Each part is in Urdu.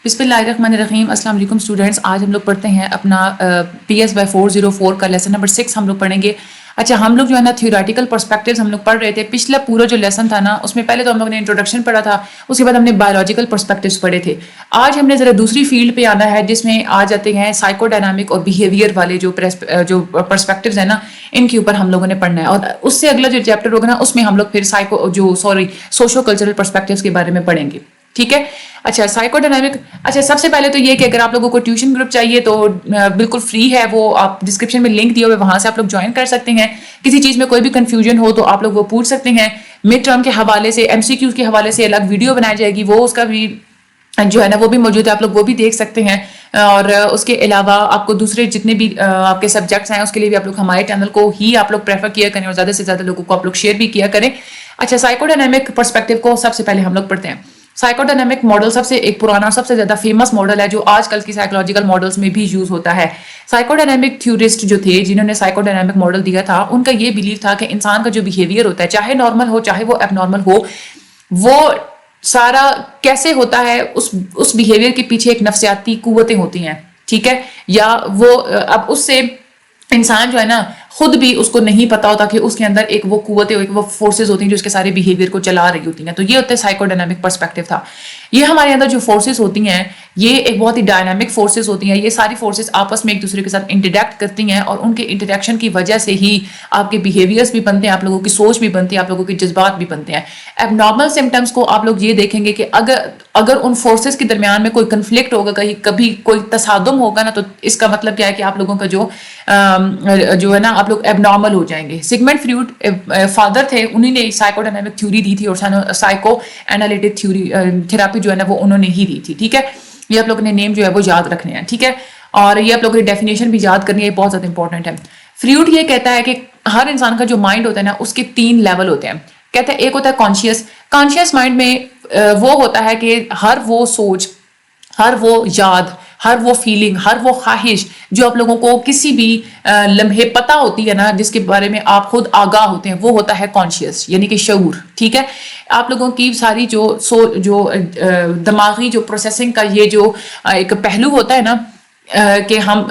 بسم اللہ الرحمن الرحیم. السلام علیکم اسٹوڈینٹس. آج ہم لوگ پڑھتے ہیں اپنا PS/404 کا لیسن نمبر 6 ہم لوگ پڑھیں گے. اچھا, ہم لوگ جو ہے نا تھیوریٹیکل پرسپیکٹیوز ہم لوگ پڑھ رہے تھے. پچھلا پورا جو لیسن تھا نا اس میں پہلے تو ہم لوگ نے انٹروڈکشن پڑھا تھا, اس کے بعد ہم نے بایولوجیکل پرسپیکٹیوز پڑھے تھے. آج ہم نے ذرا دوسری فیلڈ پہ آنا ہے جس میں آ جاتے ہیں سائیکو ڈائنامک اور بیہیویئر والے جو پرسپیکٹیوز ہیں نا, ان کے اوپر ہم لوگوں نے پڑھنا ہے. اور اس سے اگلا جو چیپٹر ہوگا نا اس میں ہم لوگ پھر سوشو کلچرل پرسپیکٹیوز کے بارے میں پڑھیں گے. ٹھیک ہے. اچھا, سائیکو ڈائنامک. اچھا, سب سے پہلے تو یہ کہ اگر آپ لوگوں کو ٹیوشن گروپ چاہیے تو بالکل فری ہے, وہ آپ ڈسکرپشن میں لنک دیا ہوئے وہاں سے آپ لوگ جوائن کر سکتے ہیں. کسی چیز میں کوئی بھی کنفیوژن ہو تو آپ لوگ وہ پوچھ سکتے ہیں. مڈ ٹرم کے حوالے سے, MCQ کے حوالے سے الگ ویڈیو بنائی جائے گی, وہ اس کا بھی جو ہے نا وہ بھی موجود ہے, آپ لوگ وہ بھی دیکھ سکتے ہیں. اور اس کے علاوہ آپ کو دوسرے جتنے بھی آپ کے سبجیکٹس ہیں اس کے لیے بھی آپ لوگ ہمارے چینل کو ہی آپ لوگ پریفر کیا کریں اور زیادہ سے زیادہ لوگوں کو آپ لوگ شیئر بھی کیا کریں. اچھا, سائیکو ڈائنامک پرسپیکٹیو کو سب سے پہلے ہم لوگ پڑھتے ہیں. سائیکو ڈائنامک ماڈل سب سے ایک پرانا اور سب سے زیادہ فیمس ماڈل ہے جو آج کل کی سائیکولوجیکل ماڈلز میں بھی یوز ہوتا ہے. سائیکو ڈائنامک تھیورسٹ جو تھے جنہوں نے سائیکو ڈائنامک ماڈل دیا تھا, ان کا یہ بلیف تھا کہ انسان کا جو بیہیویئر ہوتا ہے, چاہے نارمل ہو چاہے وہ اب نارمل ہو, وہ سارا کیسے ہوتا ہے, اس بیہیویئر کے پیچھے ایک نفسیاتی قوتیں ہوتی ہیں. ٹھیک ہے. یا وہ اب اس سے انسان جو ہے نا خود بھی اس کو نہیں پتا ہوتا کہ اس کے اندر ایک وہ قوتیں, ایک وہ فورسز ہوتی ہیں جو اس کے سارے بیہیویئر کو چلا رہی ہوتی ہیں. تو یہ ہوتا ہے سائیکو ڈائنامک پرسپیکٹیو تھا. یہ ہمارے اندر جو فورسز ہوتی ہیں یہ ایک بہت ہی ڈائنامک فورسز ہوتی ہیں. یہ ساری فورسز آپس میں ایک دوسرے کے ساتھ انٹریکٹ کرتی ہیں اور ان کے انٹریکشن کی وجہ سے ہی آپ کے بیہیویئرس بھی بنتے ہیں, آپ لوگوں کی سوچ بھی بنتی ہے, آپ لوگوں کے جذبات بھی بنتے ہیں. اب نارمل سمٹمس کو آپ لوگ یہ دیکھیں گے کہ اگر ان فورسز کے درمیان میں کوئی کنفلکٹ ہوگا, کبھی کوئی تصادم ہوگا نا, تو اس کا مطلب کیا ہے کہ آپ لوگوں کا جو ہے نا آپ لوگ اب نارمل ہو جائیں گے. سگمنڈ فرویڈ فادر تھے, انہوں نے سائیکو ڈائنامک تھیوری دی تھی اور سائیکو اینالیٹک تھراپی جو ہے نا وہ انہوں نے ہی دی تھی. ٹھیک ہے. یہ آپ لوگوں نے نیم جو ہے وہ یاد رکھنے ہیں. ٹھیک ہے. اور یہ آپ لوگوں نے ڈیفینیشن بھی یاد کرنی ہے, بہت زیادہ امپورٹنٹ ہے. فرویڈ یہ کہتا ہے کہ ہر انسان کا جو مائنڈ ہوتا ہے نا اس کے 3 لیول ہوتے ہیں. کہتا ہے ایک ہوتا ہے کانشیس مائنڈ میں وہ ہوتا ہے کہ ہر وہ سوچ, ہر وہ یاد, ہر وہ فیلنگ, ہر وہ خواہش جو آپ لوگوں کو کسی بھی لمحے پتہ ہوتی ہے نا, جس کے بارے میں آپ خود آگاہ ہوتے ہیں, وہ ہوتا ہے کانشیس یعنی کہ شعور. ٹھیک ہے. آپ لوگوں کی ساری جو دماغی جو پروسیسنگ کا یہ جو ایک پہلو ہوتا ہے نا کہ ہم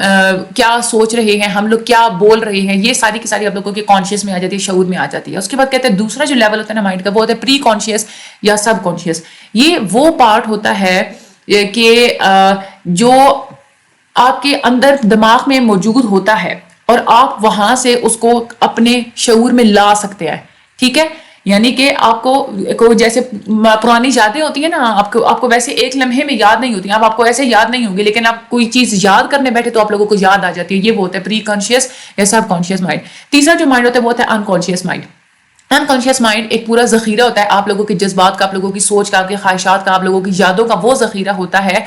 کیا سوچ رہے ہیں, ہم لوگ کیا بول رہے ہیں, یہ ساری کی ساری آپ لوگوں کے کانشیس میں آ جاتی ہے, شعور میں آ جاتی ہے. اس کے بعد کہتے ہیں دوسرا جو لیول ہوتا ہے نا مائنڈ کا, وہ ہوتا ہے پری کانشیس یا سب کانشیس. یہ وہ پارٹ ہوتا ہے کہ جو آپ کے اندر دماغ میں موجود ہوتا ہے اور آپ وہاں سے اس کو اپنے شعور میں لا سکتے ہیں. ٹھیک ہے. یعنی کہ آپ کو جیسے پرانی یادیں ہوتی ہیں نا, آپ کو ویسے ایک لمحے میں یاد نہیں ہوتی ہیں, آپ کو ایسے یاد نہیں ہوں گے, لیکن آپ کوئی چیز یاد کرنے بیٹھے تو آپ لوگوں کو یاد آ جاتی ہے. یہ وہ ہوتا ہے پری کانشیس یا سب کانشیس مائنڈ. تیسرا جو مائنڈ ہوتا ہے وہ ہوتا ہے انکانشیس مائنڈ. انکانشیس مائنڈ ایک پورا ذخیرہ ہوتا ہے آپ لوگوں کے جذبات کا, آپ لوگوں کی سوچ کا, آپ کے خواہشات کا, آپ لوگوں کی یادوں کا, وہ ذخیرہ ہوتا ہے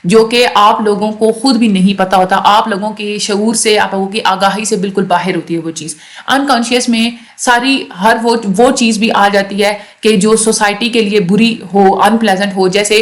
جو کہ آپ لوگوں کو خود بھی نہیں پتا ہوتا. آپ لوگوں کے شعور سے, آپ لوگوں کی آگاہی سے بالکل باہر ہوتی ہے وہ چیز. انکانشیس میں ساری ہر وہ چیز بھی آ جاتی ہے کہ جو سوسائٹی کے لیے بری ہو, ان پلیزنٹ ہو. جیسے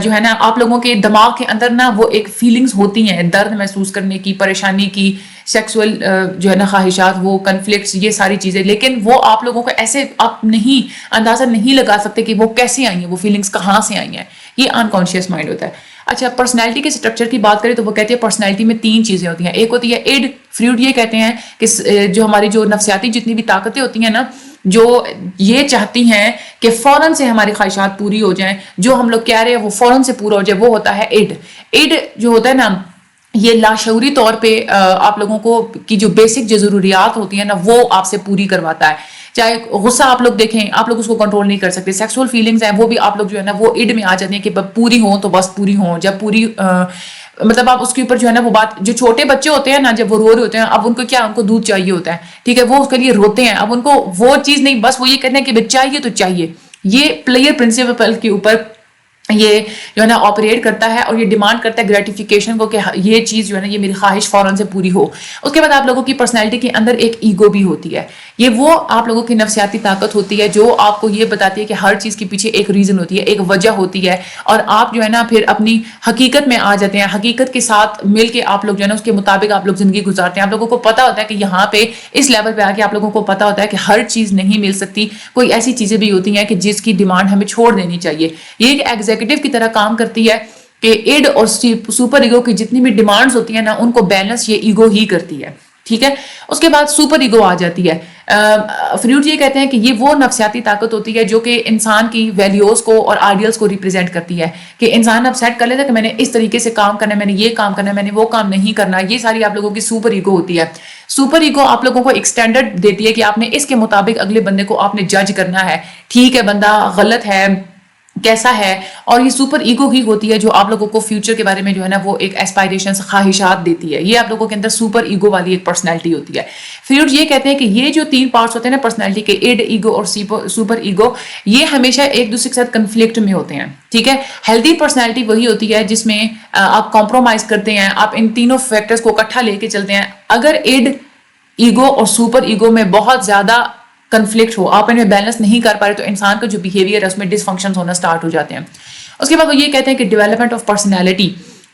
جو ہے نا آپ لوگوں کے دماغ کے اندر نا وہ ایک فیلنگز ہوتی ہیں, درد محسوس کرنے کی, پریشانی کی, سیکسول جو ہے نا خواہشات, وہ کنفلکٹس, یہ ساری چیزیں. لیکن وہ آپ لوگوں کو ایسے آپ نہیں اندازہ نہیں لگا سکتے کہ وہ کیسے آئی ہیں, وہ فیلنگز کہاں سے آئی ہیں. یہ انکانشیس مائنڈ ہوتا ہے. اچھا, پرسنالٹی کے اسٹرکچر کی بات کریں تو وہ کہتے ہیں پرسنالٹی میں 3 چیزیں ہوتی ہیں. ایک ہوتی ہے ایڈ. فرویڈ یہ کہتے ہیں کہ جو ہماری جو نفسیاتی جتنی بھی طاقتیں ہوتی ہیں نا, جو یہ چاہتی ہیں کہ فوراً سے ہماری خواہشات پوری ہو جائیں, جو ہم لوگ کہہ رہے ہیں وہ فوراً سے پورا ہو جائے, وہ ہوتا ہے ایڈ. ایڈ جو ہوتا ہے نا یہ لاشعوری طور پہ آپ لوگوں کو کی جو بیسک جو ضروریات ہوتی ہیں نا وہ آپ سے پوری کرواتا ہے. چاہے غصہ آپ لوگ دیکھیں, آپ لوگ اس کو کنٹرول نہیں کر سکتے. سیکسول فیلنگز ہیں وہ بھی آپ لوگ جو ہے نا وہ ایڈ میں آ جاتے ہیں کہ پوری ہوں تو بس پوری ہوں. جب پوری مطلب آپ اس کے اوپر جو ہے نا وہ بات, جو چھوٹے بچے ہوتے ہیں نا جب وہ رو رہے ہوتے ہیں, اب ان کو کیا, ان کو دودھ چاہیے ہوتا ہے. ٹھیک ہے. وہ اس کے لیے روتے ہیں, اب ان کو وہ چیز نہیں, بس وہ یہ کہتے ہیں کہ چاہیے تو چاہیے. یہ پلیئر پرنسپل کے اوپر یہ جو ہے نا آپریٹ کرتا ہے اور یہ ڈیمانڈ کرتا ہے گریٹیفیکیشن کو کہ یہ چیز جو ہے نا یہ میری خواہش فوراً سے پوری ہو. اس کے بعد آپ لوگوں کی پرسنالٹی کے اندر ایک ایگو بھی ہوتی ہے. یہ وہ آپ لوگوں کی نفسیاتی طاقت ہوتی ہے جو آپ کو یہ بتاتی ہے کہ ہر چیز کے پیچھے ایک ریزن ہوتی ہے, ایک وجہ ہوتی ہے, اور آپ جو ہے نا پھر اپنی حقیقت میں آ جاتے ہیں. حقیقت کے ساتھ مل کے آپ لوگ جو ہے نا اس کے مطابق آپ لوگ زندگی گزارتے ہیں. آپ لوگوں کو پتا ہوتا ہے کہ یہاں پہ اس لیول پہ آ کے آپ لوگوں کو پتا ہوتا ہے کہ ہر چیز نہیں مل سکتی, کوئی ایسی چیزیں بھی ہوتی ہیں کہ جس کی ڈیمانڈ ہمیں چھوڑ دینی چاہیے. یہ ایک ایگزیکٹو کی طرح کام کرتی ہے کہ ایڈ اور سپر ایگو کی جتنی بھی ڈیمانڈز ہوتی ہیں نا ان کو بیلنس یہ ایگو ہی کرتی ہے. ٹھیک ہے. اس کے بعد سپر ایگو آ جاتی ہے. فریوڈ یہ کہتے ہیں کہ یہ وہ نفسیاتی طاقت ہوتی ہے جو کہ انسان کی ویلیوز کو اور آئیڈیلز کو ریپرزینٹ کرتی ہے, کہ انسان اب سیٹ کر لیتا ہے کہ میں نے اس طریقے سے کام کرنا ہے, میں نے یہ کام کرنا ہے, میں نے وہ کام نہیں کرنا. یہ ساری آپ لوگوں کی سپر ایگو ہوتی ہے. سپر ایگو آپ لوگوں کو ایک سٹینڈرڈ دیتی ہے کہ آپ نے اس کے مطابق اگلے بندے کو آپ نے جج کرنا ہے, ٹھیک ہے بندہ غلط ہے کیسا ہے. اور یہ سپر ایگو ہی ہوتی ہے جو آپ لوگوں کو فیوچر کے بارے میں جو ہے نا وہ ایک ایسپائریشنز خواہشات دیتی ہے. یہ آپ لوگوں کے اندر سپر ایگو والی ایک پرسنالٹی ہوتی ہے. فریوڈ یہ کہتے ہیں کہ یہ جو 3 پارٹس ہوتے ہیں نا پرسنالٹی کے, ایڈ ایگو اور سپر ایگو, یہ ہمیشہ ایک دوسرے کے ساتھ کنفلکٹ میں ہوتے ہیں. ٹھیک ہے. ہیلدی پرسنالٹی وہی ہوتی ہے جس میں آپ کمپرومائز کرتے ہیں, آپ ان تینوں فیکٹرز کو اکٹھا لے کے چلتے ہیں. اگر ایڈ ایگو اور سپر ایگو میں بہت زیادہ کنفلکٹ ہو, آپ ان میں بیلنس نہیں کر پا رہے, تو انسان کا جو بیہیویئر ہے اس میں ڈس فنکشنز ہونا سٹارٹ ہو جاتے ہیں. اس کے بعد وہ یہ کہتے ہیں کہ ڈیولپمنٹ آف پرسنالٹی.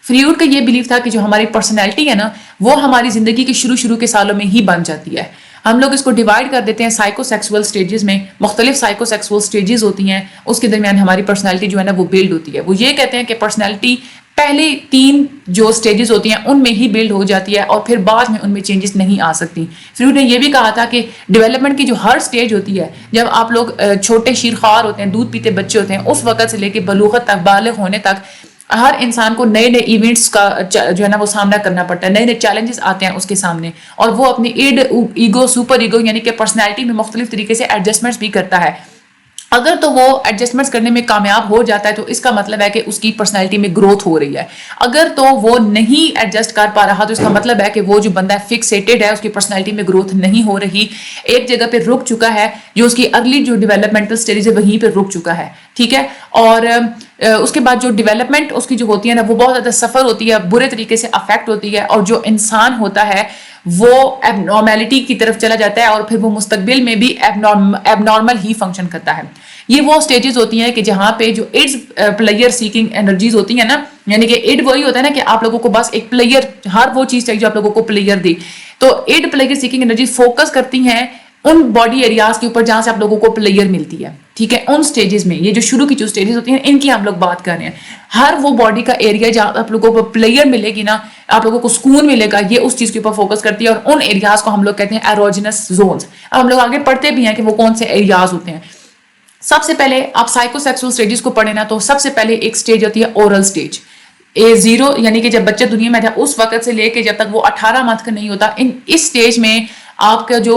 فریوڈ کا یہ بلیف تھا کہ جو ہماری پرسنالٹی ہے نا وہ ہماری زندگی کے شروع کے سالوں میں ہی بن جاتی ہے. ہم لوگ اس کو ڈیوائڈ کر دیتے ہیں سائیکو سیکسول سٹیجز میں. مختلف سائیکو سیکسول سٹیجز ہوتی ہیں, اس کے درمیان ہماری پرسنالٹی جو ہے نا وہ بلڈ ہوتی ہے. وہ یہ کہتے ہیں کہ پرسنالٹی پہلے 3 جو سٹیجز ہوتی ہیں ان میں ہی بلڈ ہو جاتی ہے اور پھر بعد میں ان میں چینجز نہیں آ سکتی. فریوڈ نے یہ بھی کہا تھا کہ ڈیولپمنٹ کی جو ہر سٹیج ہوتی ہے, جب آپ لوگ چھوٹے شیرخوار ہوتے ہیں, دودھ پیتے بچے ہوتے ہیں, اس وقت سے لے کے بلوغت تک, بالغ ہونے تک, ہر انسان کو نئے ایونٹس کا جو ہے نا وہ سامنا کرنا پڑتا ہے, نئے چیلنجز آتے ہیں اس کے سامنے, اور وہ اپنی ایڈ ایگو سپر ایگو یعنی کہ پرسنالٹی میں مختلف طریقے سے ایڈجسٹمنٹس بھی کرتا ہے. اگر تو وہ ایڈجسٹمنٹس کرنے میں کامیاب ہو جاتا ہے تو اس کا مطلب ہے کہ اس کی پرسنالٹی میں گروتھ ہو رہی ہے. اگر تو وہ نہیں ایڈجسٹ کر پا رہا تو اس کا مطلب ہے کہ وہ جو بندہ فکسیٹڈ ہے, اس کی پرسنالٹی میں گروتھ نہیں ہو رہی, ایک جگہ پہ رک چکا ہے, جو اس کی ارلی جو ڈیولپمنٹل سٹیج ہے وہیں پہ رک چکا ہے. ٹھیک ہے. اور اس کے بعد جو ڈیولپمنٹ اس کی جو ہوتی ہے نا وہ بہت زیادہ سفر ہوتی ہے, برے طریقے سے افیکٹ ہوتی ہے, اور جو انسان ہوتا ہے وہ ایب نارمیلٹی کی طرف چلا جاتا ہے, اور پھر وہ مستقبل میں بھی ایب نارمل ہی فنکشن کرتا ہے. یہ وہ سٹیجز ہوتی ہیں کہ جہاں پہ جو ایڈز پلیئر سیکنگ انرجیز ہوتی ہیں نا, یعنی کہ ایڈ وہی ہوتا ہے نا کہ آپ لوگوں کو بس ایک پلیئر, ہر وہ چیز چاہیے جو آپ لوگوں کو پلیئر دے. تو ایڈ پلیئر سیکنگ انرجیز فوکس کرتی ہیں ان باڈی ایریاز کے اوپر جہاں سے آپ لوگوں کو پلیئر ملتی ہے. ٹھیک ہے. ان سٹیجز میں, یہ جو شروع کی جو سٹیجز ہوتی ہیں ان کی ہم لوگ بات کر رہے ہیں. ہر وہ باڈی کا ایریا جہاں آپ لوگوں کو پلیئر ملے گی نا, آپ لوگوں کو سکون ملے گا, یہ اس چیز کے اوپر فوکس کرتی ہے, اور ان ایریاز کو ہم لوگ کہتے ہیں ایروجنس زونز. اب ہم لوگ آگے پڑھتے بھی ہیں کہ وہ کون سے ایریاز ہوتے ہیں. سب سے پہلے آپ سائیکو سیکسول سٹیجز کو پڑھیں نا, تو سب سے پہلے ایک سٹیج ہوتی ہے اورل سٹیج. A0 یعنی کہ جب بچہ دنیا میں تھا اس وقت سے لے کے جب تک وہ 18 منتھ کا نہیں ہوتا, اس سٹیج میں آپ کا جو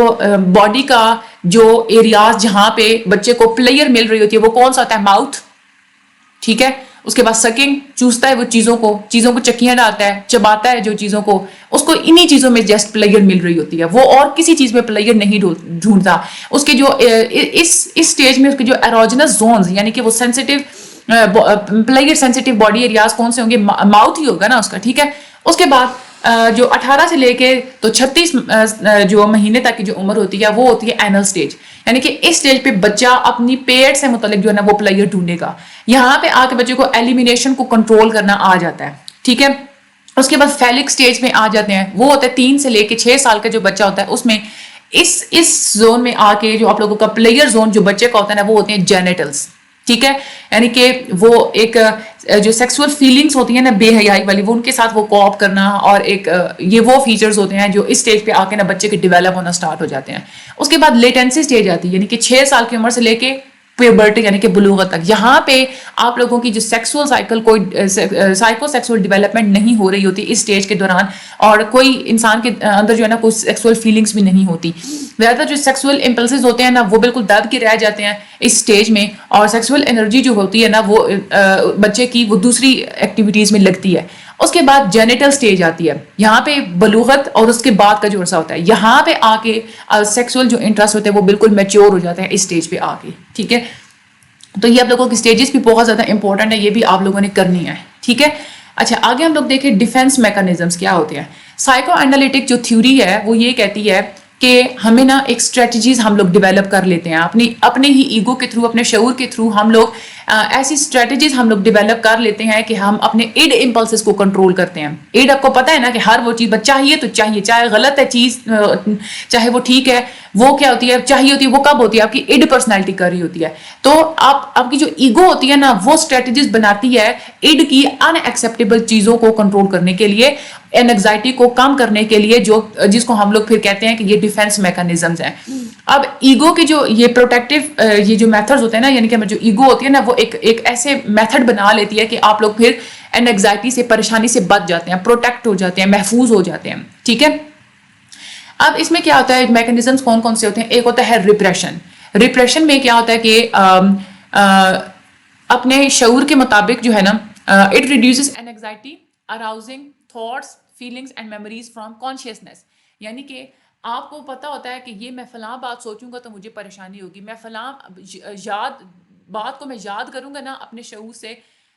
باڈی کا جو ایریاز جہاں پہ بچے کو پلیئر مل رہی ہوتی ہے وہ کون سا ہوتا ہے؟ ماؤتھ. ٹھیک ہے. اس کے بعد سکنگ, چوستا ہے وہ چیزوں کو چکیاں ڈالتا ہے, چباتا ہے جو چیزوں کو, اس کو انہی چیزوں میں جسٹ پلیئر مل رہی ہوتی ہے, وہ اور کسی چیز میں پلیئر نہیں ڈھونڈتا. اس کے جو اس سٹیج میں اس کے جو ایروجنس زونز یعنی کہ وہ sensitive player sensitive body areas کون سے ہوں گے؟ ماؤتھ ہی ہوگا نا اس کا. ٹھیک ہے. اس کے بعد جو 18 سے لے کے تو 36 جو مہینے تک کی جو عمر ہوتی ہے وہ ہوتی ہے اینل سٹیج, یعنی کہ اس سٹیج پہ بچہ اپنی پیٹ سے متعلق جو ہے نا وہ پلیئر ڈھونڈے گا. یہاں پہ آ کے بچے کو ایلیمینیشن کو کنٹرول کرنا آ جاتا ہے. ٹھیک ہے. اس کے بعد فیلک سٹیج میں آ جاتے ہیں, وہ ہوتا ہے 3 سے لے کے 6 سال کا جو بچہ ہوتا ہے, اس میں اس زون میں آ کے جو آپ لوگوں کا پلیئر زون جو بچے کا ہوتا ہے نا وہ ہوتے ہیں جینیٹلز. ٹھیک ہے. یعنی کہ وہ ایک جو سیکسول فیلنگز ہوتی ہیں نا بے حیائی والی, وہ ان کے ساتھ وہ کوآپ کرنا, اور ایک یہ وہ فیچرز ہوتے ہیں جو اس سٹیج پہ آ کے نا بچے کے ڈیولپ ہونا سٹارٹ ہو جاتے ہیں. اس کے بعد لیٹنسی سٹیج آتی ہے, یعنی کہ 6 سال کی عمر سے لے کے پیوبرٹی یعنی کہ بلوغت تک. یہاں پہ آپ لوگوں کی جو سیکسول سائیکل کوئی سائیکو سیکسول ڈیولپمنٹ نہیں ہو رہی ہوتی اس سٹیج کے دوران, اور کوئی انسان کے اندر جو ہے نا کوئی سیکسول فیلنگز بھی نہیں ہوتی. زیادہ جو سیکسول امپلسز ہوتے ہیں نا وہ بالکل دب کے رہ جاتے ہیں اس سٹیج میں, اور سیکسول انرجی جو ہوتی ہے نا وہ بچے کی وہ دوسری ایکٹیویٹیز میں لگتی ہے. اس کے بعد جینیٹل سٹیج آتی ہے, یہاں پہ بلوغت اور اس کے بعد کا جو عرصہ ہوتا ہے, یہاں پہ آ کے سیکسول جو انٹرسٹ ہوتے ہیں وہ بالکل میچور ہو جاتے ہیں اس سٹیج پہ آ کے. ٹھیک ہے. تو یہ آپ لوگوں کی سٹیجز بھی بہت زیادہ امپورٹنٹ ہے, یہ بھی آپ لوگوں نے کرنی ہے. ٹھیک ہے. اچھا آگے ہم لوگ دیکھیں ڈیفینس میکانزمس کیا ہوتے ہیں. سائیکو انالیٹک جو تھیوری ہے وہ یہ کہتی ہے کہ ہمیں نا ایک اسٹریٹجیز ہم لوگ ڈیولپ کر لیتے ہیں اپنے ہی ایگو کے تھرو, اپنے شعور کے تھرو ہم لوگ ایسی اسٹریٹجیز ہم لوگ ڈیولپ کر لیتے ہیں کہ ہم اپنے ایڈ امپلسز کو کنٹرول کرتے ہیں. ایڈ آپ کو پتہ ہے نا کہ ہر وہ چیز چاہیے تو چاہیے, چاہے غلط ہے چیز چاہے وہ ٹھیک ہے, وہ کیا ہوتی ہے چاہیے ہوتی ہے, وہ کب ہوتی ہے آپ کی ایڈ پرسنالٹی کر رہی ہوتی ہے. تو آپ کی جو ایگو ہوتی ہے نا وہ اسٹریٹجیز بناتی ہے ایڈ کی ان ایکسیپٹیبل چیزوں کو کنٹرول کرنے کے لیے, اینگزائٹی کو کم کرنے کے لیے, جس کو ہم لوگ پھر کہتے ہیں کہ یہ ڈیفینس میکانزمز ہیں. اب ایگو کے جو یہ پروٹیکٹیو یہ جو میتھڈز ہوتے ہیں نا, یعنی کہ جو ایگو ہوتی ہے نا وہ ایک ایسے میتھڈ بنا لیتی ہے کہ آپ لوگ پھر اینگزائٹی سے, پریشانی سے بچ جاتے ہیں, پروٹیکٹ ہو جاتے ہیں, محفوظ ہو جاتے ہیں. ٹھیک ہے, اب اس میں کیا ہوتا ہے, میکانزمز کون کون سے ہوتے ہیں. ایک ہوتا ہے ریپریشن. ریپریشن میں کیا ہوتا ہے کہ اپنے شعور کے مطابق جو ہے نا it reduces anxiety arousing thoughts feelings and memories from consciousness. یعنی کہ آپ کو پتا ہوتا ہے کہ یہ میں فلاں بات سوچوں گا تو مجھے پریشانی ہوگی, میں فلاں بات کو میں یاد کروں گا نا اپنے شعور سے,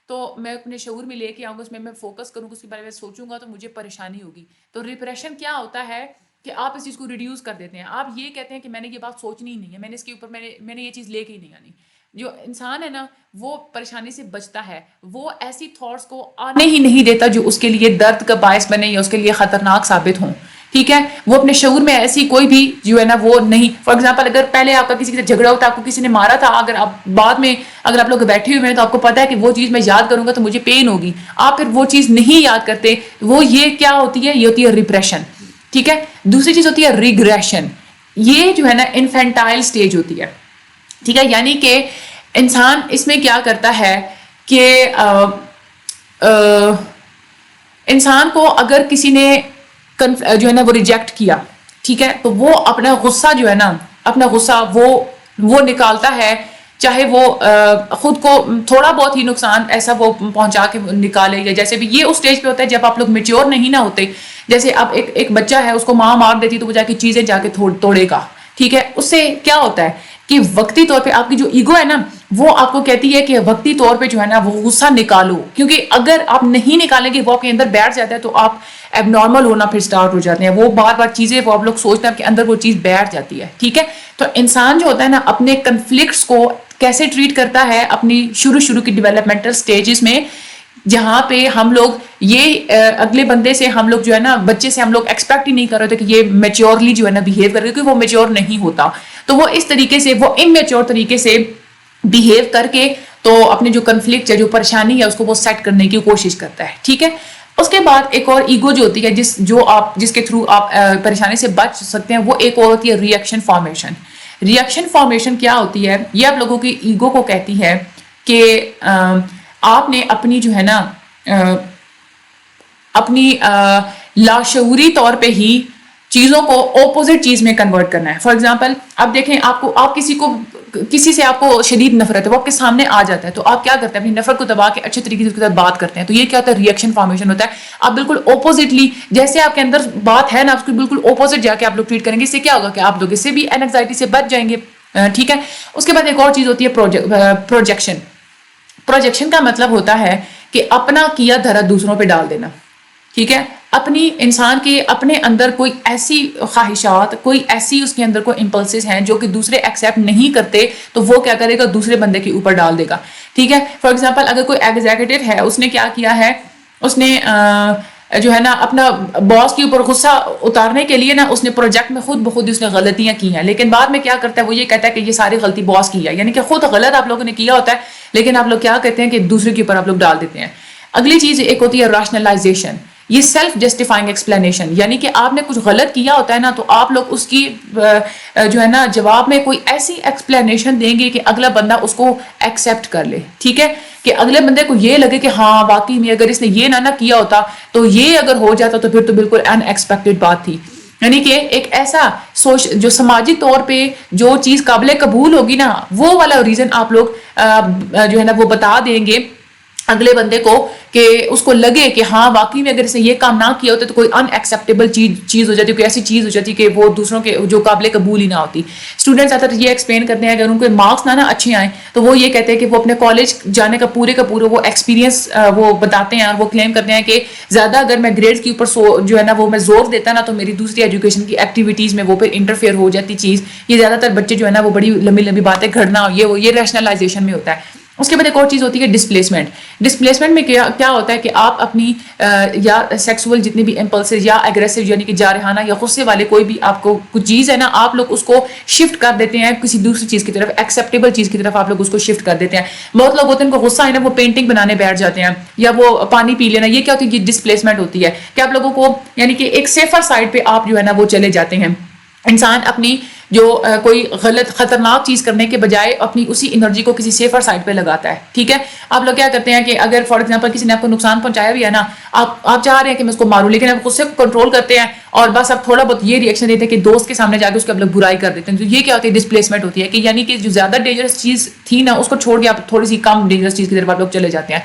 تو میں اپنے شعور میں لے کے آؤں گا, اس میں فوکس کروں گا, اس کے بارے میں سوچوں گا تو مجھے پریشانی ہوگی. تو ریپریشن کیا ہوتا ہے کہ آپ اس چیز کو ریڈیوس کر دیتے ہیں. آپ یہ کہتے ہیں کہ میں نے یہ بات سوچنی ہی نہیں ہے, میں نے اس کے اوپر میں نے یہ چیز لے کے ہی نہیں آنی. جو انسان ہے نا وہ پریشانی سے بچتا ہے, وہ ایسی تھاٹس کو آنے ہی نہیں دیتا جو اس کے لیے درد کا باعث بنے یا اس کے لیے خطرناک ثابت ہوں. ٹھیک ہے, وہ اپنے شعور میں ایسی کوئی بھی جو ہے نا وہ نہیں. فار ایگزامپل اگر پہلے آپ کا کسی سے جھگڑا ہوتا, آپ کو کسی نے مارا تھا, اگر آپ بعد میں اگر آپ لوگ بیٹھے ہوئے ہیں تو آپ کو پتا ہے کہ وہ چیز میں یاد کروں گا تو مجھے پین ہوگی, آپ پھر وہ چیز نہیں یاد کرتے. وہ یہ کیا ہوتی ہے, یہ ہوتی ہے ریپریشن. ٹھیک ہے, دوسری چیز ہوتی ہے ریگریشن. یہ جو ہے نا انفینٹائل سٹیج ہوتی ہے. ٹھیک ہے, یعنی کہ انسان اس میں کیا کرتا ہے کہ انسان کو اگر کسی نے جو ہے نا وہ ریجیکٹ کیا, ٹھیک ہے, تو وہ اپنا غصہ جو ہے نا اپنا غصہ وہ نکالتا ہے, چاہے وہ خود کو تھوڑا بہت ہی نقصان ایسا وہ پہنچا کے نکالے, یا جیسے بھی یہ اس سٹیج پہ ہوتا ہے جب آپ لوگ میچیور نہیں نہ ہوتے. جیسے اب ایک بچہ ہے, اس کو ماں مار دیتی تو وہ جا کے چیزیں جا کے توڑے گا. ٹھیک ہے, اس سے کیا ہوتا ہے کہ وقتی طور پہ آپ کی جو ایگو ہے نا وہ آپ کو کہتی ہے کہ وقتی طور پہ جو ہے نا وہ غصہ نکالو, کیونکہ اگر آپ نہیں نکالیں گے وہ آپ کے اندر بیٹھ جاتا ہے تو آپ اب نارمل ہونا پھر سٹارٹ ہو جاتے ہیں. وہ بار بار چیزیں وہ آپ لوگ سوچتے ہیں کہ اندر وہ چیز بیٹھ جاتی ہے. ٹھیک ہے, تو انسان جو ہوتا ہے نا اپنے کنفلکٹس کو کیسے ٹریٹ کرتا ہے اپنی شروع کی ڈیولپمنٹل سٹیجز میں, جہاں پہ ہم لوگ یہ اگلے بندے سے ہم لوگ جو ہے نا بچے سے ہم لوگ ایکسپیکٹ ہی نہیں کر رہے تھے کہ یہ میچیورلی جو ہے نا بہیو کر رہے, کیونکہ وہ میچیور نہیں ہوتا. تو وہ اس طریقے سے وہ انمیچیور طریقے سے بہیو کر کے تو اپنے جو کنفلکٹ ہے جو پریشانی ہے اس کو وہ سیٹ کرنے کی کوشش کرتا ہے. ٹھیک ہے, اس کے بعد ایک اور ایگو جو ہوتی ہے جس کے تھرو آپ پریشانی سے بچ سکتے ہیں, وہ ایک اور ہوتی ہے ریئیکشن فارمیشن. ریئیکشن فارمیشن کیا ہوتی ہے, یہ آپ لوگوں کی ایگو کو کہتی ہے کہ آپ نے اپنی جو ہے نا اپنی لاشعوری طور پہ ہی چیزوں کو اپوزٹ چیز میں کنورٹ کرنا ہے. فار ایگزامپل آپ دیکھیں, آپ کسی سے آپ کو شدید نفرت ہے, وہ آپ کے سامنے آ جاتا ہے تو آپ کیا کرتے ہیں, اپنی نفرت کو دبا کے اچھے طریقے سے اس کے ساتھ بات کرتے ہیں. تو یہ کیا ہوتا ہے, ریئیکشن فارمیشن ہوتا ہے. آپ بالکل اپوزٹلی جیسے آپ کے اندر بات ہے نا اس کو بالکل اپوزٹ جا کے آپ لوگ ٹریٹ کریں گے. اس سے کیا ہوگا کہ آپ لوگ اس سے بھی اینگزائٹی سے بچ جائیں گے. ٹھیک ہے, اس کے بعد ایک اور چیز ہوتی ہے پروجیکشن. پروجیکشن کا مطلب ہوتا ہے کہ اپنا کیا دھرا دوسروں پہ ڈال دینا. ٹھیک ہے, اپنی انسان کے اپنے اندر کوئی ایسی خواہشات, کوئی ایسی اس کے اندر کوئی امپلسز ہیں جو کہ دوسرے ایکسیپٹ نہیں کرتے, تو وہ کیا کرے گا, دوسرے بندے کے اوپر ڈال دے گا. ٹھیک ہے, فار ایگزامپل اگر کوئی ایگزیکٹو ہے, اس نے کیا کیا ہے, اس نے جو ہے نا اپنا باس کے اوپر غصہ اتارنے کے لیے نا اس نے پروجیکٹ میں خود بخود اس نے غلطیاں کی ہیں, لیکن بعد میں کیا کرتا ہے, وہ یہ کہتا ہے کہ یہ ساری غلطی باس کی ہے. یعنی کہ خود غلط آپ لوگوں نے کیا ہوتا ہے لیکن آپ لوگ کیا کہتے ہیں کہ دوسرے کے اوپر آپ لوگ ڈال دیتے ہیں. اگلی چیز ایک ہوتی ہے ریشنلائزیشن. یہ سیلف جسٹیفائنگ ایکسپلینیشن, یعنی کہ آپ نے کچھ غلط کیا ہوتا ہے نا تو آپ لوگ اس کی جو ہے نا جواب میں کوئی ایسی ایکسپلینیشن دیں گے کہ اگلا بندہ اس کو ایکسیپٹ کر لے. ٹھیک ہے, کہ اگلے بندے کو یہ لگے کہ ہاں واقعی میں اگر اس نے یہ نہ کیا ہوتا تو یہ اگر ہو جاتا تو پھر تو بالکل ان ایکسپیکٹڈ بات تھی. یعنی کہ ایک ایسا جو سماجی طور پہ جو چیز قابل قبول ہوگی نا وہ والا ریزن آپ لوگ جو ہے نا وہ بتا دیں گے اگلے بندے کو کہ اس کو لگے کہ ہاں واقعی میں اگر اس نے یہ کام نہ کیا ہوتا تو کوئی ان ایکسیپٹیبل چیز ہو جاتی، کوئی ایسی چیز ہو جاتی کہ وہ دوسروں کے جو قابل قبول ہی نہ ہوتی. اسٹوڈنٹس زیادہ تر یہ ایکسپلین کرتے ہیں اگر ان کے مارکس نہ اچھے آئیں تو وہ یہ کہتے ہیں کہ وہ اپنے کالج جانے کا پورا وہ ایکسپیرینس وہ بتاتے ہیں، اور وہ کلیم کرتے ہیں کہ زیادہ اگر میں گریڈس کے اوپر جو ہے نا وہ میں زور دیتا نا تو میری دوسری ایجوکیشن کی ایکٹیویٹیز میں وہ پھر انٹرفیئر ہو جاتی چیز. یہ زیادہ تر بچے جو ہے نا وہ بڑی لمبی باتیں گھڑنا یہ ریشنلائزیشن میں ہوتا ہے. اس کے بعد ایک اور چیز ہوتی ہے ڈسپلیسمنٹ. ڈسپلیسمنٹ میں کیا ہوتا ہے کہ آپ اپنی یا سیکسول جتنی بھی امپلسز یا اگریسو یعنی کہ جارحانہ یا غصے والے کوئی بھی آپ کو کچھ چیز ہے نا، آپ لوگ اس کو شفٹ کر دیتے ہیں کسی دوسری چیز کی طرف، ایکسیپٹیبل چیز کی طرف آپ لوگ اس کو شفٹ کر دیتے ہیں. بہت لوگ ہوتے ہیں ان کو غصہ ہے نا وہ پینٹنگ بنانے بیٹھ جاتے ہیں یا وہ پانی پی لینا. یہ کیا ہوتی ہے؟ یہ ڈسپلیسمنٹ ہوتی ہے کہ آپ لوگوں کو یعنی کہ ایک سیفر سائڈ پہ آپ جو ہے نا وہ چلے جاتے ہیں. انسان اپنی جو کوئی غلط خطرناک چیز کرنے کے بجائے اپنی اسی انرجی کو کسی سیفر سائڈ پہ لگاتا ہے. ٹھیک ہے، آپ لوگ کیا کرتے ہیں کہ اگر فار ایگزامپل کسی نے آپ کو نقصان پہنچایا بھی ہے نا، آپ چاہ رہے ہیں کہ میں اس کو ماروں، لیکن آپ غصے کو کنٹرول کرتے ہیں اور بس آپ تھوڑا بہت یہ ریئیکشن دیتے ہیں کہ دوست کے سامنے جا کے اس کی آپ لوگ برائی کر دیتے ہیں. تو یہ کیا ہوتی ہے؟ ڈسپلیسمنٹ ہوتی ہے کہ یعنی کہ جو زیادہ ڈینجرس چیز تھی نا اس کو چھوڑ کے آپ تھوڑی سی کم ڈینجرس چیز کی طرف آپ لوگ چلے جاتے ہیں.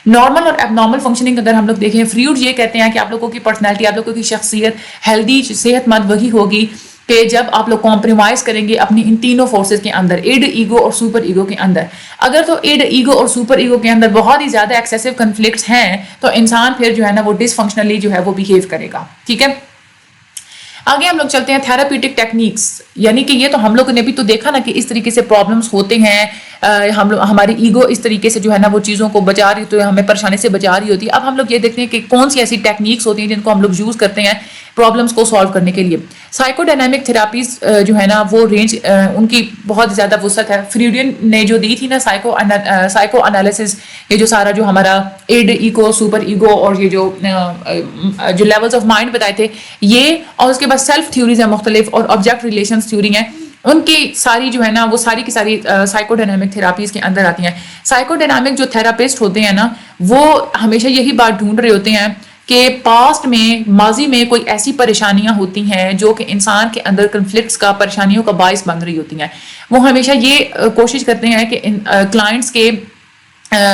نارمل اور ایب نارمل فنکشننگ اگر ہم لوگ دیکھیں، فریوڈ یہ کہتے ہیں کہ آپ لوگوں کی پرسنالٹی، آپ لوگوں کی شخصیت ہیلدی صحت مند وہی ہوگی کہ جب آپ لوگ کمپرومائز کریں گے اپنی ان تینوں فورسز کے اندر، ایڈ، ایگو اور سپر ایگو کے اندر. اگر تو ایڈ، ایگو اور سپر ایگو کے اندر بہت ہی زیادہ ایکسیسو کنفلکٹس ہیں تو انسان پھر جو ہے نا وہ ڈس فنکشنلی جو ہے وہ بیہیو کرے گا. ٹھیک ہے، آگے ہم لوگ چلتے ہیں تھراپیوٹک ٹیکنیکس. یعنی کہ یہ تو ہم لوگوں نے بھی تو دیکھا نا کہ اس طریقے سے پرابلمس ہوتے ہیں، ہماری ایگو اس طریقے سے جو ہے نا وہ چیزوں کو بچا رہی ہوتی ہے، ہمیں پریشانی سے بچا رہی ہوتی ہے. اب ہم لوگ یہ دیکھتے ہیں کہ کون سی ایسی ٹیکنیکس ہوتی ہیں جن کو ہم لوگ یوز کرتے ہیں پرابلمس کو سالو کرنے کے لیے. سائیکو ڈائنامک تھراپیز جو ہے نا وہ رینج ان کی بہت زیادہ وسعت ہے. فریوڈین نے جو دی تھی نا سائیکو انالیسس، یہ جو سارا جو ہمارا ایڈ، ایگو، سپر ایگو اور یہ جو لیولز آف مائنڈ بتائے تھے یہ، اور اس کے بعد سیلف تھیوریز ہیں مختلف اور آبجیکٹ ریلیشنز تھیوری ہیں، ان کی ساری جو ہے نا وہ ساری کی ساری سائیکو ڈائنامک تھراپیز کے اندر آتی ہیں. سائیکو ڈائنامک جو تھراپسٹ ہوتے ہیں نا وہ ہمیشہ یہی بات ڈھونڈ رہے ہوتے ہیں کہ پاسٹ میں، ماضی میں کوئی ایسی پریشانیاں ہوتی ہیں جو کہ انسان کے اندر کنفلکٹس کا، پریشانیوں کا باعث بن رہی ہوتی ہیں. وہ ہمیشہ یہ کوشش کرتے ہیں کہ کلائنٹس کے